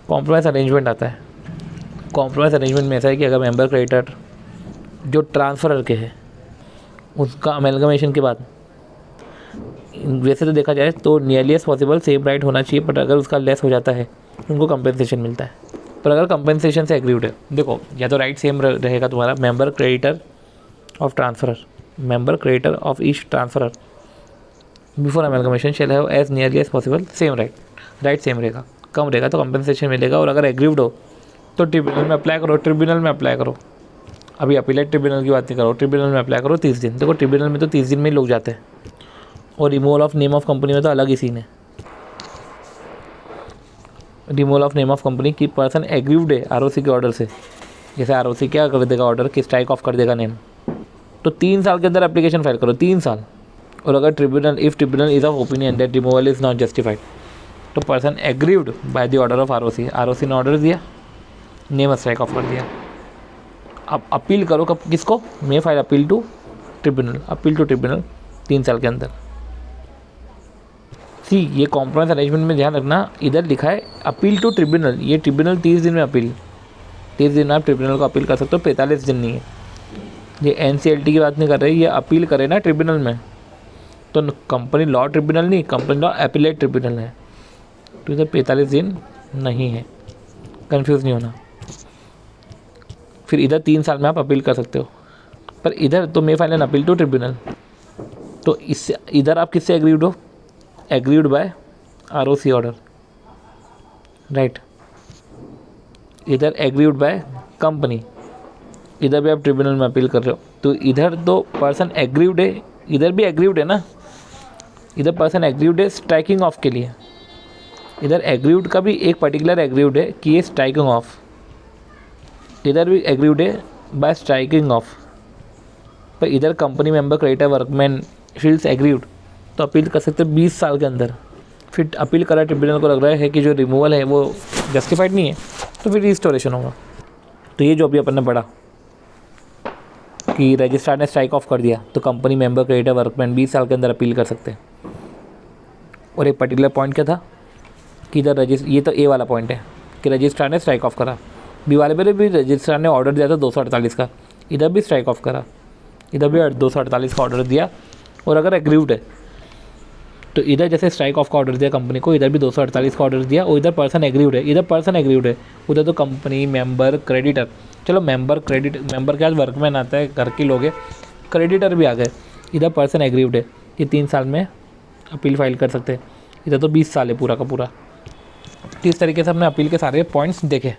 कॉम्प्रोमाइज़ अरेंजमेंट आता है। कॉम्प्रोमाइज़ अरेंजमेंट में ऐसा है कि अगर मेंबर क्रेडिटर जो ट्रांसफ़रर के हैं उसका अमेलगमेशन के बाद, वैसे तो देखा जाए तो nearly as possible same right होना चाहिए, बट अगर उसका लेस हो जाता है उनको कंपेंसेशन मिलता है। पर अगर कंपेंसेशन से एग्रीड है, देखो या तो राइट सेम रहेगा तुम्हारा, member creditor of transferor, member creditor of each transferor before amalgamation shall have as nearly as possible same right same रहेगा। कम रहेगा तो कंपेंसेशन मिलेगा। और अगर एग्रीड हो तो ट्रिब्यूनल में अप्लाई करो, ट्रिब्यूनल में अप्लाई करो। अभी अपीलेट ट्रिब्यूनल की बात नहीं करो, ट्रिब्यूनल में अप्लाई करो 30 दिन। देखो ट्रिब्यूनल में तो 30 दिन में ही लोग जाते हैं, और removal of name of company में तो अलग ही सीन है। Removal of name of company की पर्सन एग्रीव्ड है ROC के ऑर्डर से, जैसे ROC क्या कर देगा ऑर्डर कि स्ट्राइक ऑफ कर देगा नेम, तो 3 साल के अंदर एप्लीकेशन फाइल करो, 3 साल। और अगर if tribunal is of opinion that removal is not justified तो person aggrieved by the order of ROC ने ऑर्डर दिया, नेम स्ट्राइक ऑफ कर दिया। अब अपील करो कब, किसको, may file appeal to tribunal 3 साल के अंदर। ये कॉम्प्रोमाइज़ अरेंजमेंट में ध्यान रखना, इधर लिखा है अपील टू ट्रिब्यूनल, ये ट्रिब्यूनल 30 दिन में अपील, 30 दिन में आप ट्रिब्यूनल को अपील कर सकते हो, 45 दिन नहीं है। ये NCLT की बात नहीं कर रही, ये अपील करे ना ट्रिब्यूनल में, तो कंपनी लॉ ट्रिब्यूनल नहीं, कंपनी लॉ अपीलेट ट्रिब्यूनल है, तो इधर 45 दिन नहीं है, कंफ्यूज नहीं होना। फिर इधर 3 साल में आप अपील कर सकते हो, पर इधर तो may file an appeal to tribunal, तो इससे इधर आप किससे एग्रीड हो, aggrieved by ROC order, right. इधर एग्रीड बाय कंपनी, इधर भी आप ट्रिब्यूनल में अपील कर रहे हो, तो इधर तो पर्सन एग्रीड है, इधर भी एग्रीड है ना, इधर पर्सन एग्रीड है स्ट्राइकिंग ऑफ के लिए, इधर एग्रीड का भी एक पर्टिकुलर एग्रीड है कि ये स्ट्राइकिंग ऑफ, इधर भी एग्रीड है बाय स्ट्राइकिंग ऑफ। पर इधर company member creditor workman fields agreed, तो अपील कर सकते हैं 20 साल के अंदर। फिर अपील करा, ट्रिब्यूनल को लग रहा है कि जो रिमूवल है वो जस्टिफाइड नहीं है, तो फिर रिस्टोरेशन होगा। तो ये जो अभी अपन ने पढ़ा कि रजिस्ट्रार ने स्ट्राइक ऑफ कर दिया तो कंपनी मेंबर क्रेडिटर वर्कमैन 20 साल के अंदर अपील कर सकते हैं। और एक पर्टिकुलर पॉइंट क्या था कि इधर ये तो A वाला पॉइंट है कि रजिस्ट्रार ने स्ट्राइक ऑफ करा, B वाले पर भी रजिस्ट्रार ने ऑर्डर दिया था 248 का, इधर भी स्ट्राइक ऑफ करा, इधर भी 248 का ऑर्डर दिया। और अगर एग्रीव्ड है तो इधर जैसे स्ट्राइक ऑफ का ऑर्डर दिया कंपनी को, इधर भी 248 का ऑर्डर दिया, और इधर पर्सन एग्रीव्ड है, इधर पर्सन एग्रीव्ड है, उधर तो कंपनी मेंबर क्रेडिटर, चलो मेंबर के बाद वर्कमैन आता है, घर के लोग हैं, क्रेडिटर भी आ गए, इधर पर्सन एग्रीव्ड है, ये 3 साल में अपील फाइल कर सकते हैं, इधर तो 20 साल है पूरा का पूरा। तो इस तरीके से हमने अपील के सारे पॉइंट्स देखे,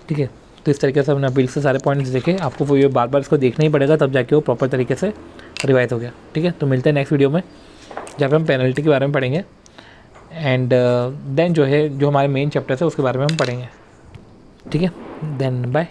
ठीक है। तो इस तरीके से हमने अपील से सारे पॉइंट्स देखे, आपको वो ये बार बार इसको देखना ही पड़ेगा, तब जाके वो प्रॉपर तरीके से रिवाइज हो गया, ठीक है। तो मिलते हैं नेक्स्ट वीडियो में जहाँ पे हम पेनल्टी के बारे में पढ़ेंगे, एंड देन जो है जो हमारे मेन चैप्टर्स है उसके बारे में हम पढ़ेंगे, ठीक है। Then bye.